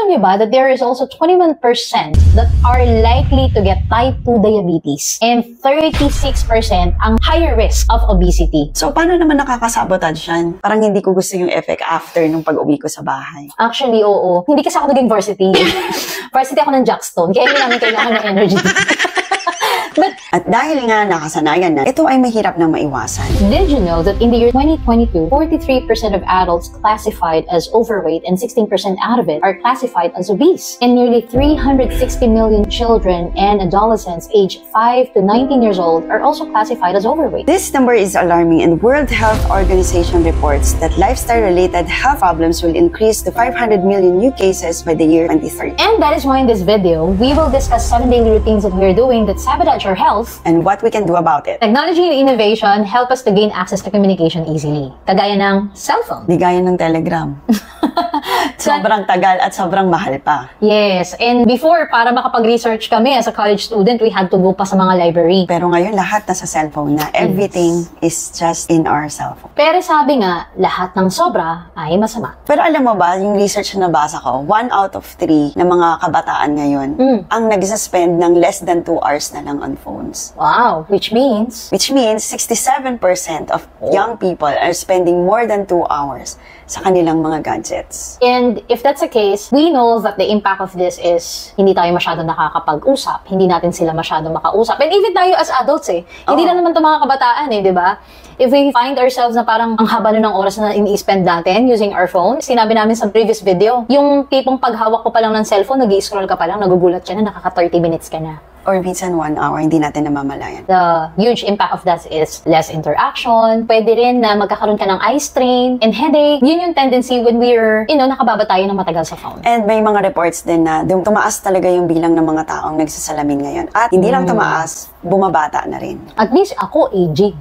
alam niyo ba that there is also 21% that are likely to get type 2 diabetes and 36% ang higher risk of obesity. So, paano naman nakakasabotage yan? Parang hindi ko gusto yung effect after nung pag-uwi ko sa bahay. Actually, oo. Hindi kasi ako naging varsity. Varsity ako ng Jackstone. Kaya hindi namin kailangan ng energy. At dahil nga nakasanayan na, ito ay mahirap nang maiwasan. Did you know that in the year 2022, 43% of adults classified as overweight and 16% out of it are classified as obese? And nearly 360 million children and adolescents aged 5 to 19 years old are also classified as overweight. This number is alarming, and World Health Organization reports that lifestyle-related health problems will increase to 500 million new cases by the year 2030. And that is why in this video, we will discuss 7 daily routines that we are doing that sabotage our health and what we can do about it. Technology and innovation help us to gain access to communication easily. Kagaya ng cellphone. Di gaya ng Telegram. Sobrang tagal at sobrang mahal pa. Yes. And before, para makapag-research kami as a college student, we had to go pa sa mga library. Pero ngayon, lahat nasa cellphone na. Everything is just in our cellphone. Pero sabi nga, lahat ng sobra ay masama. Pero alam mo ba, yung research na nabasa ko, 1 out of 3 na mga kabataan ngayon ang nag-spend ng less than 2 hours na lang on phones. Wow. Which means 67% of young people are spending more than 2 hours sa kanilang mga gadgets. And if that's the case, we know that the impact of this is hindi tayo masyado nakakapag-usap, hindi natin sila masyado makausap. And even tayo as adults hindi lang naman ito mga kabataan di ba? If we find ourselves na parang ang haba ng oras na ini-spend natin using our phone, sinabi namin sa previous video, yung tipong paghawak ko pa lang ng cellphone, nag-i-scroll ka pa lang, nagugulat ka na, nakaka-30 minutes ka na. Or minsan 1 hour, hindi natin namamalayan. The huge impact of that is less interaction. Pwede rin na magkakaroon ka ng eye strain and headache. Yun yung tendency when we're, nakababa tayo ng matagal sa phone. And may mga reports din na tumaas talaga yung bilang ng mga taong nagsasalamin ngayon. At hindi lang tumaas, bumabata na rin. At least ako, aging.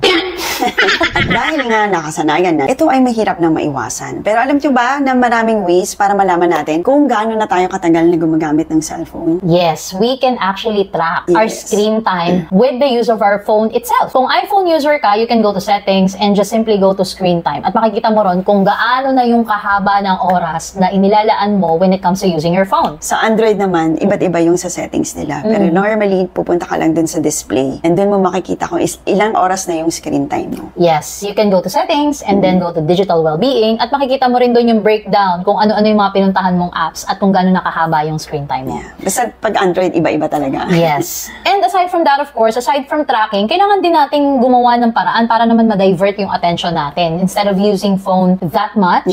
At dahil nga nakasanayan na, ito ay mahirap nang maiwasan. Pero alam nyo ba na maraming ways para malaman natin kung gaano na tayo katagal na gumagamit ng cellphone? Yes, we can actually track our screen time with the use of our phone itself. Kung iPhone user ka, you can go to settings and just simply go to screen time. At makikita mo ron kung gaano na yung kahaba ng oras na inilalaan mo when it comes to using your phone. Sa Android naman, iba't iba yung sa settings nila. Pero normally, pupunta ka lang dun sa display. And dun mo makikita kung ilang oras na yung screen time mo. Yes, you can go to settings and then go to digital well-being at makikita mo rin dun yung breakdown kung ano-ano yung mga pinuntahan mong apps at kung gaano nakahaba yung screen time mo. Yeah. Basta pag Android, iba-iba talaga. Yes. And aside from that, of course, aside from tracking, kailangan din nating gumawa ng paraan para naman ma-divert yung attention natin. Instead of using phone that much,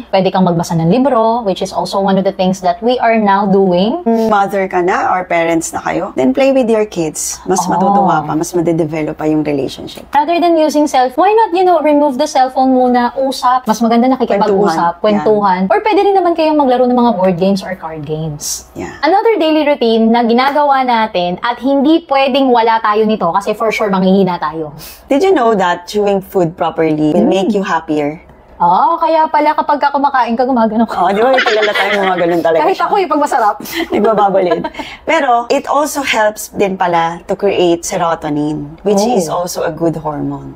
pwede kang magbasa ng libro, which is also one of the things that we are now doing. Mother ka na or parents na kayo, then play with your kids. Mas matutuwa pa, mas madedevelop pa yung relationship. Rather than using cellphone, why not, remove the cellphone muna, usap. Mas maganda nakikipag-usap, kwentuhan. Or pwede rin naman kayong maglaro ng mga board games or card games. Another daily routine na ginagawa natin at hindi pwedeng wala tayo nito kasi for sure manghihina tayo. Did you know that chewing food properly will make you happier? Kaya pala kapag kumakain ka, gumagano ka. Di ba may kilala tayo mga ganun talaga Kahit ako pag masarap. Nagbababalid. Pero, it also helps din pala to create serotonin, which is also a good hormone.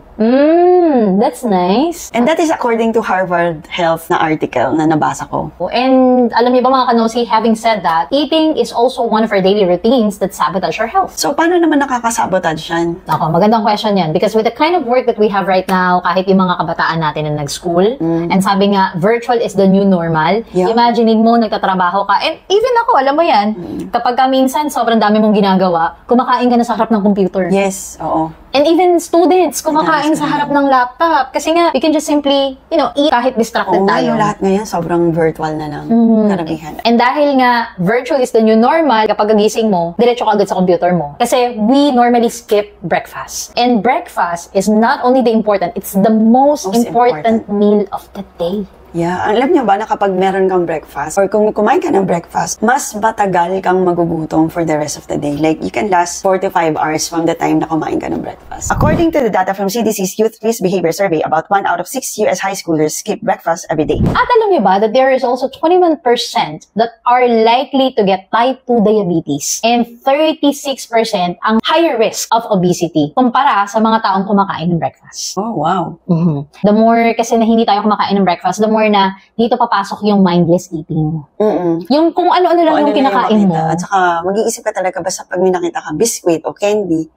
That's nice. And that is according to Harvard Health na article na nabasa ko. And alam niyo ba mga kanosi, having said that, eating is also one of our daily routines that sabotage our health. So, paano naman nakakasabotage yan? Magandang question yan. Because with the kind of work that we have right now, kahit yung mga kabataan natin na nag-school, and sabi nga, virtual is the new normal. Imagining mo, nagtatrabaho ka. And even ako, alam mo yan, kapag minsan sobrang dami mong ginagawa, kumakain ka na sa harap ng computer. Yes, oo. And even students, kumakain sa harap ng laptop. Kasi nga, you can just simply, eat kahit distracted tayo. Yung lahat ngayon, sobrang virtual na lang. Karamihan. And dahil nga, virtual is the new normal, kapag nagising mo, diretso ka agad sa computer mo. Kasi we normally skip breakfast. And breakfast is not only the important, it's the most important meal of the day. Yeah, alam niyo ba na kapag meron kang breakfast or kung kumain ka ng breakfast, mas matagal kang magugutom for the rest of the day. Like, you can last 4 to 5 hours from the time na kumain ka ng breakfast. According to the data from CDC's Youth Risk Behavior Survey, about 1 out of 6 US high schoolers skip breakfast every day. At alam niyo ba that there is also 21% that are likely to get type 2 diabetes and 36% ang higher risk of obesity kumpara sa mga taong kumakain ng breakfast. Oh, wow. The more kasi na hindi tayo kumakain ng breakfast, the more sure na dito papasok yung mindless eating. Yung kung ano-ano lang yung kinakain mo. At saka, mag-iisip ka talaga basta pag may nakita ka biscuit o candy,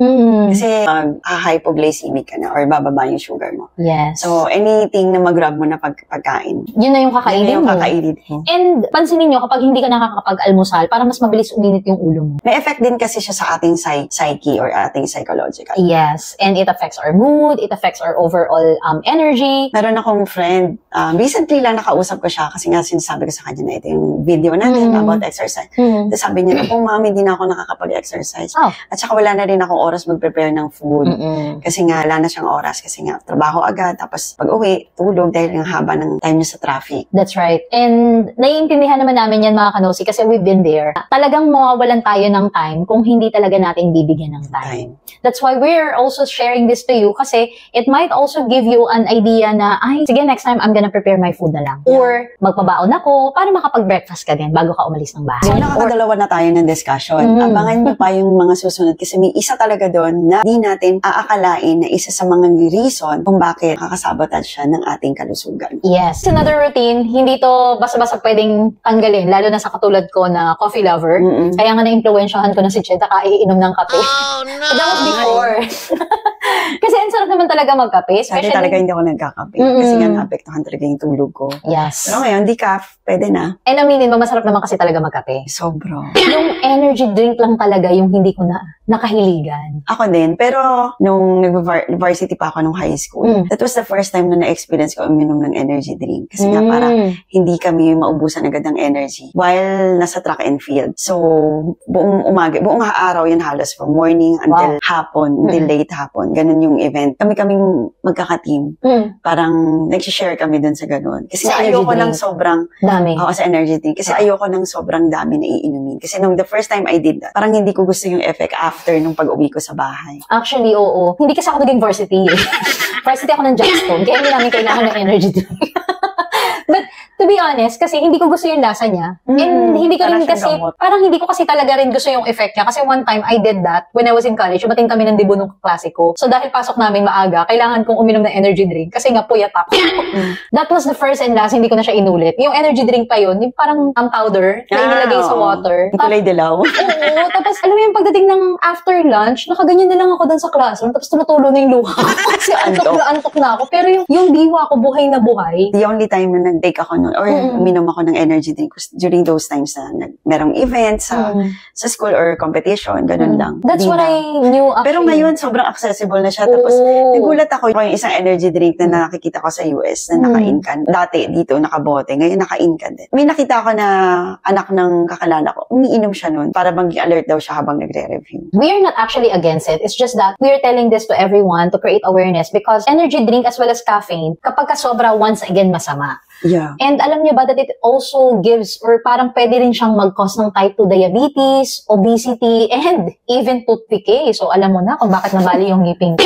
kasi hypoglycemic ka na or bababa yung sugar mo. Yes. So, anything na mag-grab mo na pagkain. Yun na yung kakainin mo. And pansinin nyo, kapag hindi ka nakakapag-almusal, para mas mabilis uminit yung ulo mo. May effect din kasi siya sa ating psyche or ating psychological. Yes. And it affects our mood, it affects our overall energy. Meron akong friend, recently lang nakausap ko siya kasi nga sinasabi ko sa kanya na ito yung video natin about exercise. Tapos sabi niya, oh mami, hindi na ako nakakapag-exercise. At saka wala na rin akong oras mag-prepare ng food. Kasi nga, wala na siyang oras. Kasi nga, trabaho agad. Tapos pag uwi, tulog dahil yung haba ng time niya sa traffic. That's right. And naiintindihan naman namin yan mga kanosi kasi we've been there. Talagang mawawalan tayo ng time kung hindi talaga natin bibigyan ng time. That's why we're also sharing this to you kasi it might also give you an idea na, ay, sige, next time I'm gonna prepare my food na lang. Or magpabaon ako para makapag-breakfast ka din bago ka umalis ng bahay. So, nakakadalawa na tayo ng discussion. Abangan niyo pa yung mga susunod kasi may isa talaga doon na di natin aakalain na isa sa mga reason kung bakit kakasabotage siya ng ating kalusugan. Yes. It's another routine. Hindi to basta-basta pwedeng tanggalin, lalo na sa katulad ko na coffee lover. Kaya nga na-influensyahan ko na si Cheta iinom ng kape. Oh, no! So that was before. Kasi ang sarap naman talaga magkape. Dati talaga hindi ako nagkakape. Kasi nga naapektuhan talaga yung tulog ko. Yes. Pero ngayon, decaf, pwede na. And aminin mo, masarap naman kasi talaga magkape. Sobro. Yung energy drink lang talaga yung hindi ko na nakahiligan. Ako din. Pero nung nag-varsity pa ako nung high school, that was the first time na na-experience ko uminom ng energy drink. Kasi nga para hindi kami maubusan agad ng energy while nasa track and field. So, buong araw yan halos from morning until hapon, until late hapon. Ganun yung event. Kami-kaming magkaka-team. Parang nag-share kami dun sa ganun. Kasi ayoko lang sobrang dami. Oo, sa energy drink. Kasi ayoko ng sobrang dami na iinumin. Kasi nung the first time I did that, parang hindi ko gusto yung effect after nung pag-uwi ko sa bahay. Actually, oo. Hindi kasi ako naging varsity eh. Varsity ako ng Jackstone. Kaya hindi namin kailangan ng energy drink. But to be honest, kasi hindi ko gusto yung lasa niya. And hindi ko rin kasi, parang hindi ko kasi talaga rin gusto yung effect niya. Kasi one time, I did that when I was in college. Umating kami ng debut ng klase ko. So dahil pasok namin maaga, kailangan kong uminom ng energy drink. Kasi nga puyat ako. That was the first and last, hindi ko na siya inulit. Yung energy drink pa yun, yung parang powder na inilagay sa water. Kulay dilaw. Oo. Tapos alam mo yung pagdating ng after lunch, nakaganyan na lang ako dun sa classroom. Tapos tumutulo na yung luha ko. Kasi antok na ako. Pero yung diwa ko, buhay na buhay. The only time na nag-take ako nun, or uminom ako ng energy drink was during those times na merong events sa school or competition, ganun lang. That's what I knew actually. Pero ngayon, sobrang accessible na siya. Tapos, nagulat ako yung isang energy drink na nakikita ko sa US na naka-incan. Dati, dito, nakabote. Ngayon, naka-incan din. May nakita ako na anak ng kakalala ko. Umiinom siya nun para mag-alert daw siya habang nagre-review. We are not actually against it. It's just that we are telling this to everyone to create awareness because energy drink as well as caffeine, kapag kasobra, once again, masama. Yeah. And alam niyo ba that it also gives or parang pwede rin siyang mag-cause ng type 2 diabetes, obesity, and even tooth decay. So alam mo na kung bakit nabali yung ngipin ko.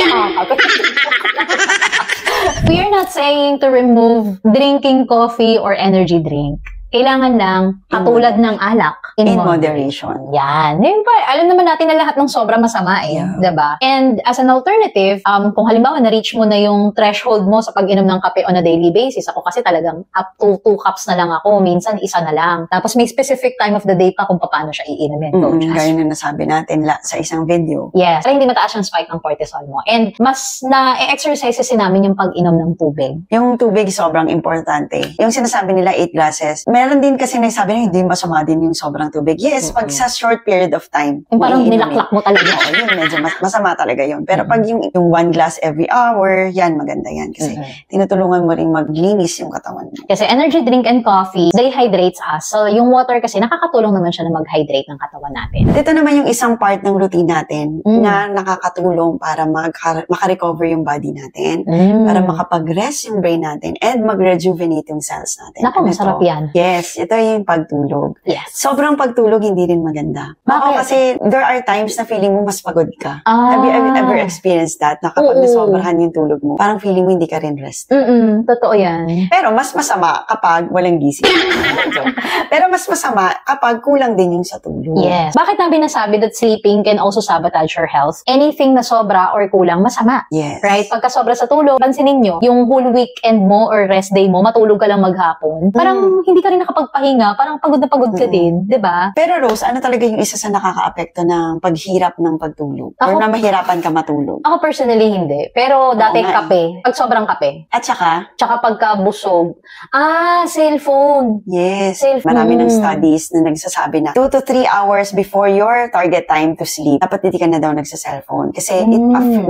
We are not saying to remove drinking coffee or energy drink. Kailangan lang, katulad ng alak, in moderation. Yan. Alam naman natin na lahat ng sobra masama eh. Yeah. Diba? And as an alternative, kung halimbawa na-reach mo na yung threshold mo sa pag-inom ng kape on a daily basis, ako kasi talagang up to 2 cups na lang ako, minsan isa na lang. Tapos may specific time of the day pa kung paano siya iinumin. Gaya na nasabi natin sa isang video. Yes. Para hindi mataas yung spike ng cortisol mo. And mas na-exercises namin yung pag-inom ng tubig. Yung tubig sobrang importante. Yung sinasabi nila 8 glasses, meron din kasi nagsabi na hindi masama din yung sobrang tubig. Yes, pag sa short period of time. Yung parang nilaklak mo talaga. Oo, yun, medyo masama talaga yun. Pero pag yung 1 glass every hour, yan, maganda yan. Kasi tinutulungan mo rin maglinis yung katawan mo. Kasi energy drink and coffee, they hydrates us. So yung water kasi, nakakatulong naman siya na mag-hydrate ng katawan natin. Ito naman yung isang part ng routine natin na nakakatulong para makarecover yung body natin, para makapag-rest yung brain natin, and mag-rejuvenate yung cells natin. Naku, masarap yan. Yes. Yes, ito yung pagtulog. Yes. Sobrang pagtulog, hindi rin maganda. Ako Bakit? kasi, there are times na feeling mo mas pagod ka. Have you ever experienced that? Na kapag nasobrahan yung tulog mo, parang feeling mo hindi ka rin rest. Totoo yan. Pero mas masama kapag walang gising. Pero mas masama kapag kulang din yung sa tulog. Yes. Bakit namin nasabi that sleeping can also sabotage your health? Anything na sobra or kulang, masama. Yes. Right? Pagka sobra sa tulog, pansinin nyo, yung whole weekend mo or rest day mo, matulog ka lang maghapon. Parang hindi ka rin nakapagpahinga, parang pagod na pagod ka din, di ba? Pero Rose, ano talaga yung isa sa nakaka-apekto ng paghirap ng pagtulog? Or na mahirapan ka matulog? Ako personally hindi. Pero dati nga kape. Pag sobrang kape. At saka? Tsaka pagka busog. Cellphone. Yes. Cellphone. Marami ng studies na nagsasabi na 2 to 3 hours before your target time to sleep, dapat hindi ka na daw nagsa-cellphone. Kasi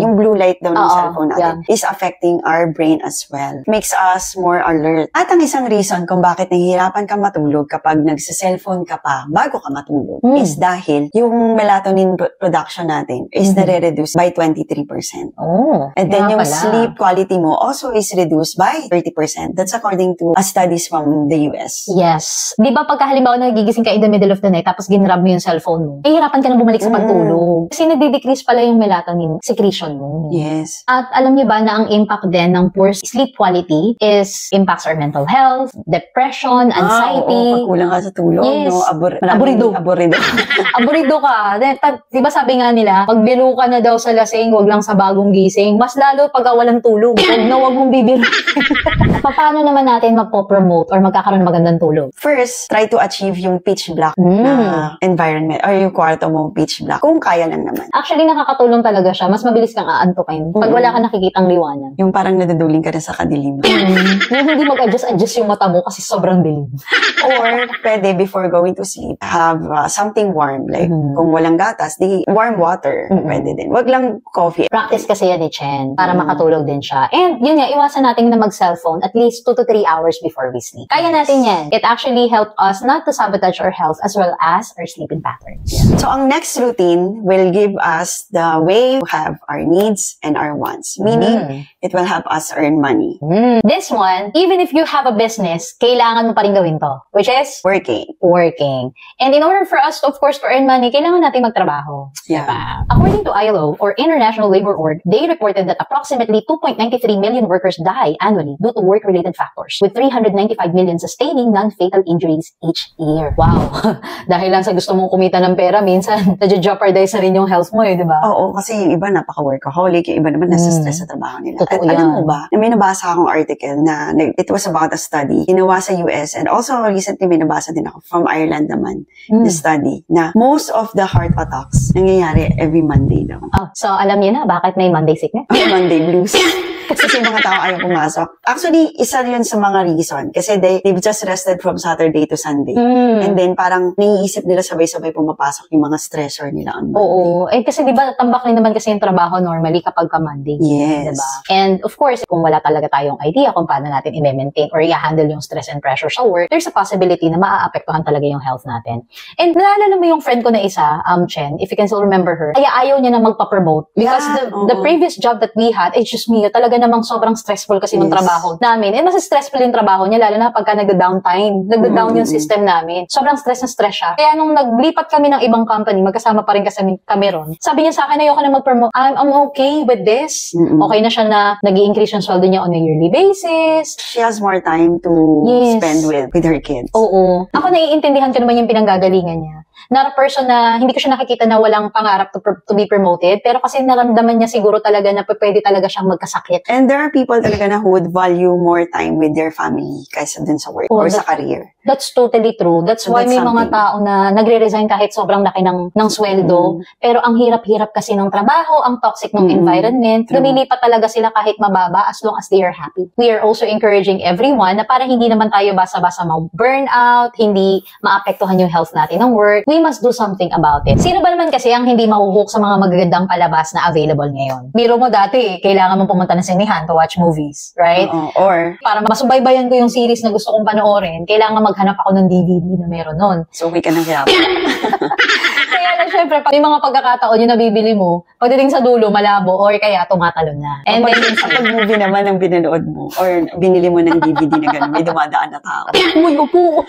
yung blue light daw ng cellphone natin is affecting our brain as well. Makes us more alert. At ang isang reason kung bakit nahihirapan ka matulog kapag nagsa-cellphone ka pa bago ka matulog is dahil yung melatonin production natin is nare-reduce by 23%. And then yung sleep quality mo also is reduced by 30%. That's according to studies from the US. Yes. Di ba pagka halimbawa nagigising ka in the middle of the night tapos ginrab mo yung cellphone mo, hihirapan ka na bumalik sa pagtulog. Kasi nagde-decrease pala yung melatonin secretion mo. Yes. At alam niyo ba na ang impact din ng poor sleep quality is impacts our mental health, depression, anxiety. Pag kulang ka sa tulog, yes. no? Aburido. Aburido ka. Di ba sabi nga nila, pag biro ka na daw sa lasing, wag lang sa bagong gising. Mas lalo pag walang tulog. Wag mong bibiro. Paano naman natin mapopromote or magkakaroon ng magandang tulog? First, try to achieve yung pitch black na environment or yung kwarto mo pitch black. Kung kaya lang naman. Actually, nakakatulong talaga siya. Mas mabilis kang aantukin pag wala ka nakikitang liwanag. Yung parang naduduling ka na sa kadiliman. Yung hindi mag-adjust yung mata mo kasi sobrang dilim. Or, pwede before going to sleep, have something warm. Like, kung walang gatas, di warm water. Pwede din. Wag lang coffee. Practice kasi yan ni Chen para makatulog din siya. And yun nga, iwasan natin na mag-cellphone at least 2 to 3 hours before we sleep. Kaya natin yan. It actually helped us not to sabotage our health as well as our sleeping patterns. So, ang next routine will give us the way to have our needs and our wants. Meaning, it will help us earn money. This one, even if you have a business, kailangan mo pa rin gawin to. Which is? Working. And in order for us, of course, to earn money, kailangan natin magtrabaho. Yeah. According to ILO, or International Labor Org, they reported that approximately 2.93 million workers die annually due to work-related factors, with 395 million sustaining non-fatal injuries each year. Wow! Dahil lang sa gusto mong kumita ng pera, minsan, na-jeopardize na rin yung health mo eh, di ba? Oo, kasi yung iba napaka-workaholic, yung iba naman nasa stress sa trabaho nila. At Totoo alam yan. mo ba, may nabasa akong article na it was about a study ginawa sa US and also recently may nabasa din ako from Ireland naman, the study, na most of the heart attacks nangyayari every Monday daw. So, alam niyo na, bakit may Monday sickness? Monday blues. Kasi yung mga tao ayaw pumasok. Actually, isa yun sa mga reason. Kasi they've just rested from Saturday to Sunday. And then parang naiisip nila sabay-sabay pumapasok yung mga stressor nila on Monday. Oo. Eh, kasi di ba, tambak rin naman kasi yung trabaho normally kapag ka Monday. Yes. Diba? And of course, kung wala talaga tayong idea kung paano natin i-maintain or i-handle yung stress and pressure sa work, there's a possibility na maaapektuhan talaga yung health natin. And naalala mo yung friend ko na isa, Chen, if you can still remember her, kaya ayaw niya na magpa-promote. Because the previous job that we had, it's just me, talaga namang sobrang stressful kasi yung trabaho namin. And mas stressful yung trabaho niya, lalo na pagka nagda-downtime. Nagda-down yung system namin. Sobrang stress na stress siya. Kaya nung naglipat kami ng ibang company, magkasama pa rin kami ron, sabi niya sa akin, ayoko na mag-promote. I'm okay with this. Okay na siya na nag-i-increase yung sweldo niya on a yearly basis. She has more time to spend with her kids. Oo. Ako naiintindihan ko naman yung pinanggagalingan niya. Not a person na, hindi ko siya nakikita na walang pangarap to be promoted, pero kasi naramdaman niya siguro talaga na pwede talaga siyang magkasakit. And there are people talaga na who would value more time with their family kaysa dun sa work or sa career. That's totally true. That's why may mga tao na nagre-resign kahit sobrang laki ng sweldo, pero ang hirap-hirap kasi ng trabaho, ang toxic ng environment, lumilipat talaga sila kahit mababa as long as they are happy. We are also encouraging everyone na para hindi naman tayo basa-basa ma-burnout, hindi maapektuhan yung health natin ng work, we must do something about it. Sino ba naman kasi ang hindi mahuhook sa mga magagandang palabas na available ngayon? Biro mo dati, kailangan mo pumunta ng sinihan to watch movies, right? Or, para masubaybayan ko yung series na gusto kong panoorin, kailangan maghanap ako ng DVD na meron nun. So, okay ka na kaya. Kaya lang, syempre, pag may mga pagkakataon yung nabibili mo, pagdating sa dulo, malabo, or kaya tumatalon na. And then, Kapag movie naman ang pinanood mo, or binili mo ng DVD na gano'n, may dumadaan na tao. uy, upo.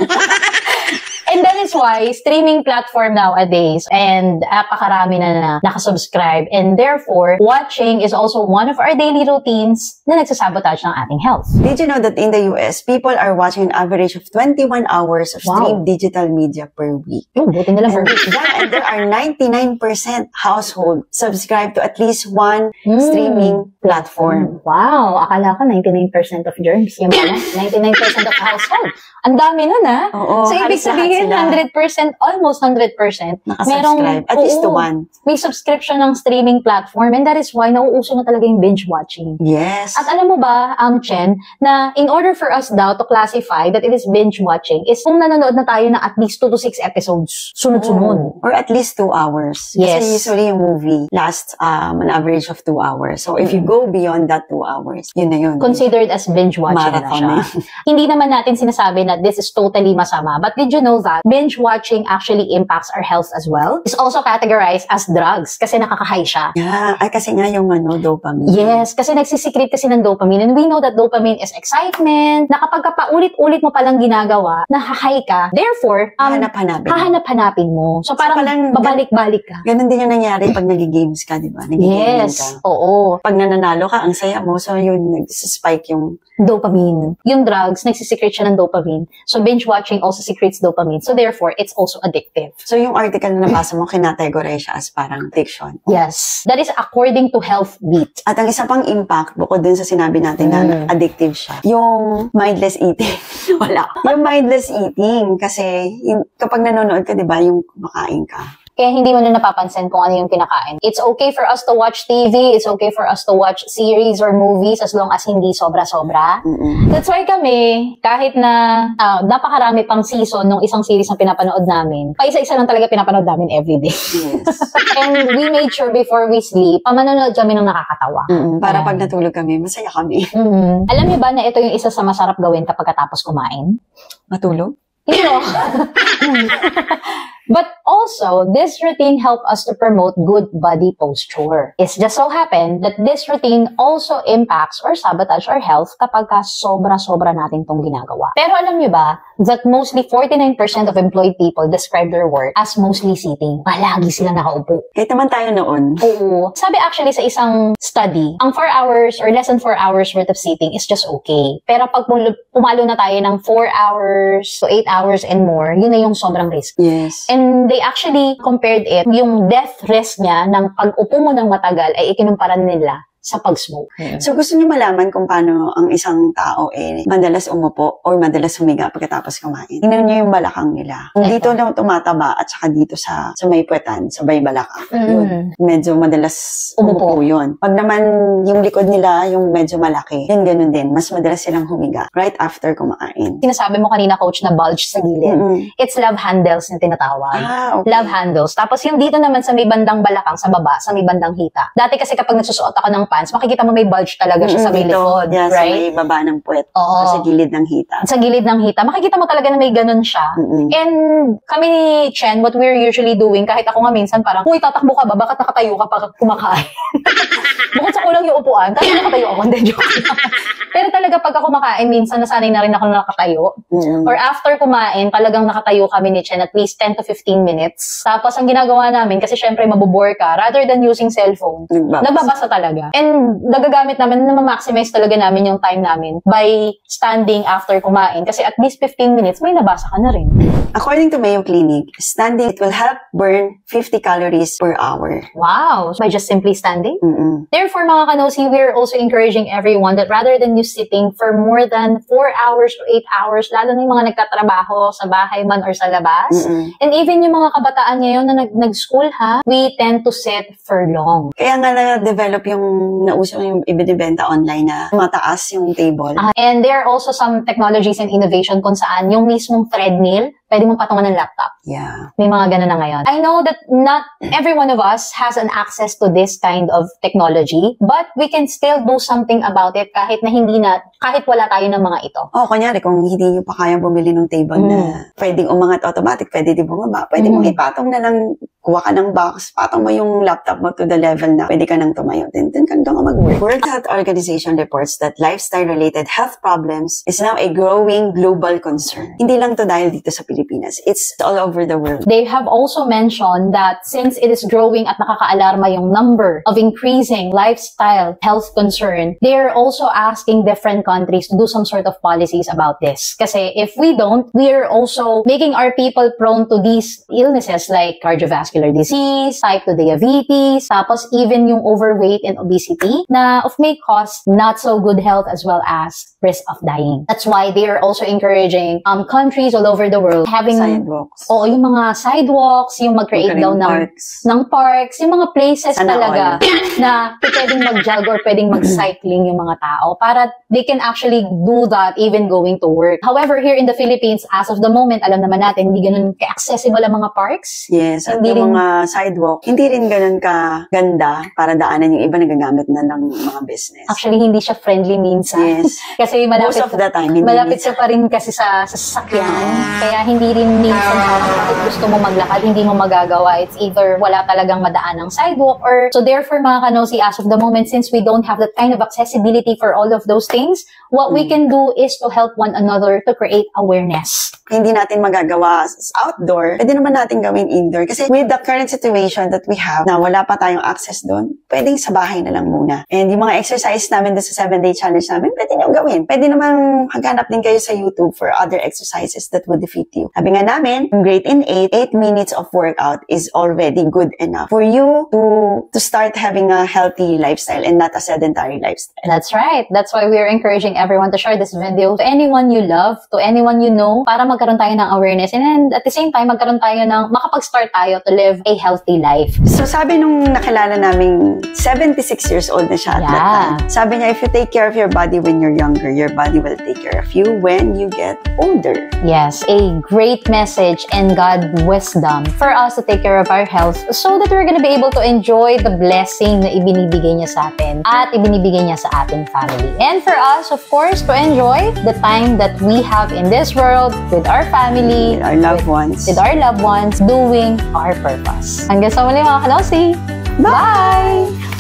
And that is why streaming platform nowadays and napakarami na nakasubscribe, and therefore watching is also one of our daily routines na nagsasabotage ng ating health. Did you know that in the US, people are watching an average of 21 hours of streamed digital media per week? Yung buti nila per week. Yeah, and there are 99% household subscribed to at least one streaming platform. Wow, akala ko 99% of germs. Yung pala, 99% of household. Ang dami nun, ha? Oo, so, ibig sabihin, 100%, almost 100%, nakasubscribe. At least to one. May subscription ng streaming platform, and that is why nauuso na talaga yung binge watching. Yes. At alam mo ba, Chen, na in order for us daw to classify that it is binge watching is kung nanonood na tayo ng at least 2 to 6 episodes, sunod-sunod. Or at least 2 hours. Yes. Kasi usually yung movie lasts an average of 2 hours. So if you go beyond that 2 hours, yun na yun. Considered as binge watching Marathon na siya. Hindi naman natin sinasabi na this is totally masama. But did you know that binge watching actually impacts our health as well? It's also categorized as drugs kasi nakaka-high siya. Yeah. Ay, kasi nga yung dopamine. Yes, kasi nagsisecrete kasi ng dopamine. And we know that dopamine is excitement, na kapag paulit-ulit mo palang ginagawa, nahahay ka. Therefore, hahanap-hanapin mo. So parang babalik-balik ka. Ganun din yung nangyari pag nag-games ka, di ba? Yes, oo. Pag nananalo ka, ang saya mo. So yun, nag-spike yung dopamine. Yung drugs, nagsisecrete siya ng dopamine. So binge watching also secretes dopamine. So therefore, it's also addictive. So yung article na nabasa mo, kinategorize siya as parang addiction. Yes. That is according to Healthbeat. At ang isa pang impact, bukod dun sa sinabi natin na addictive siya, yung mindless eating. Wala. Yung mindless eating. Kasi kapag nanonood ka, di ba, yung kumakain ka. Kaya hindi mo na napapansin kung ano yung kinakain. It's okay for us to watch TV. It's okay for us to watch series or movies as long as hindi sobra-sobra. That's why kami, kahit na napakarami pang season ng isang series na pinapanood namin, paisa-isa lang talaga pinapanood namin everyday. Yes. And we made sure before we sleep, pamanonood kami ng nakakatawa. Para pag natulog kami, masaya kami. Alam niyo ba na ito yung isa sa masarap gawin kapag katapos kumain? Matulog? You know. But also, this routine helps us to promote good body posture. It's just so happened that this routine also impacts or sabotage our health kapag sobra-sobra natin tong ginagawa. Pero alam niyo ba that mostly 49% of employed people describe their work as mostly sitting. Palagi sila nakaupo. Kahit naman tayo noon. Oo. Sabi actually sa isang study, ang 4 hours or less than 4 hours worth of sitting is just okay. Pero pag pumalo na tayo ng 4 hours to 8 hours and more, yun na yung sobrang risk. Yes. And they actually compared it, yung death risk niya ng pag-upo mo ng matagal ay ikinumpara nila sa pag-smoke. So, gusto niyo malaman kung paano ang isang tao madalas umupo or madalas humiga pagkatapos kumain. Tingnan niyo yung balakang nila. Dito lang tumataba at saka dito sa may puwetan, sa may balakang. Yun. Medyo madalas umupo yun. Pag naman yung likod nila, yung medyo malaki, yun ganun din. Mas madalas silang humiga right after kumain. Sinasabi mo kanina, coach, na bulge sa gilid. It's love handles na tinatawag. Okay. Love handles. Tapos yung dito naman sa may bandang balakang, sa baba, sa may bandang hita. Dati kasi kapag nagsusuot ako ng pants, makikita mo may bulge talaga siya sa may likod. Yeah, right? Sa may baba ng puwet. Oo. Sa gilid ng hita. Sa gilid ng hita. Makikita mo talaga na may ganun siya. And kami ni Chen, what we're usually doing, kahit ako nga minsan parang, uy, tatakbo ka ba? Bakit nakatayo ka pag kumakain? Bukod sa kulang yung upuan, tayo nakatayo ako. Hindi, joke. Pero talaga pag ako kumakain, minsan nasanay na rin ako na nakatayo. Or after kumain, talagang nakatayo kami ni Chen at least 10 to 15 minutes. Tapos ang ginagawa namin, kasi syempre mabubore ka, rather than using cellphone, nagbabasa talaga. And nagagamit namin, na-maximize talaga namin yung time namin by standing after kumain. Kasi at least 15 minutes, may nabasa ka na rin. According to Mayo Clinic, standing, it will help burn 50 calories per hour. Wow! By just simply standing? Therefore, mga kanosi, we're also encouraging everyone that rather than you sitting for more than 4 hours to 8 hours, lalo na yung mga nagtatrabaho sa bahay man or sa labas, and even yung mga kabataan ngayon na nag-school we tend to sit for long. Kaya nga na-develop yung nauso yung ibinibenta online na mataas yung table. And there are also some technologies and innovation kung saan yung mismong treadmill pwede mong patungan ng laptop. Yeah. May mga ganun na ngayon. I know that not every one of us has an access to this kind of technology, but we can still do something about it kahit wala tayo ng mga ito. Kunyari, kung hindi nyo pa kayang bumili ng table na pwedeng umangat automatic, pwede di bumaba, pwede mong ipatong na lang, kuha ka ng box, patong mo yung laptop mo to the level na pwede ka nang tumayo. Then ka doon mag-work. World Health Organization reports that lifestyle-related health problems is now a growing global concern. Hindi lang to dahil dito sa Pilipinas. It's all over the world. They have also mentioned that since it is growing at nakaka-alarma yung number of increasing lifestyle health concern, they're also asking different countries to do some sort of policies about this. Kasi if we don't, we're also making our people prone to these illnesses like cardiovascular disease, type 2 diabetes, tapos even yung overweight and obesity na may cause not so good health as well as risk of dying. That's why they are also encouraging countries all over the world having sidewalks. Yung mga sidewalks, yung mag-create daw ng parks, yung mga places talaga na pwedeng mag-jog or pwedeng mag-cycling yung mga tao para they can actually do that even going to work. However, here in the Philippines, as of the moment, alam naman natin, hindi ganun ka-accessible ang mga parks. Yes, at yung mga sidewalk, hindi rin ganun ka-ganda para daanan yung iba nagagamit na ng mga business. Actually, hindi siya friendly minsan. Yes. Kasi malapit, most of the time, malapit siya pa rin kasi sa sasakyan. Kaya hindi rin minsan kahit gusto mo maglakad, hindi mo magagawa. It's either wala talagang madaan ng sidewalk or so therefore mga kanosi, as of the moment, since we don't have that kind of accessibility for all of those things, what we can do is to help one another to create awareness. Hindi natin magagawa outdoor, pwede naman natin gawin indoor. Kasi with the current situation that we have, na wala pa tayong access doon, pwedeng sa bahay na lang muna. And yung mga exercise namin doon sa 7-day challenge namin, pwede nyo gawin. Pwede naman maghanap din kayo sa YouTube for other exercises that would defeat you. Sabi nga namin, yung grade in 8 minutes of workout is already good enough for you to start having a healthy lifestyle and not a sedentary lifestyle. That's right. That's why we are encouraging everyone to share this video to anyone you love, to anyone you know, para magkaroon tayo ng awareness. And at the same time, makapag-start tayo to live a healthy life. So sabi nung nakilala naming 76 years old na siya at that time, sabi niya, if you take care of your body when you're younger, your body will take care of you when you get older. Yes, a great message and God wisdom for us to take care of our health so that we're gonna be able to enjoy the blessing na ibinibigay niya sa atin at ibinibigay niya sa ating family. And for us, of course, to enjoy the time that we have in this world with our family, with our loved ones, doing our purpose. Hanggang sa muli mga kanosi. Bye!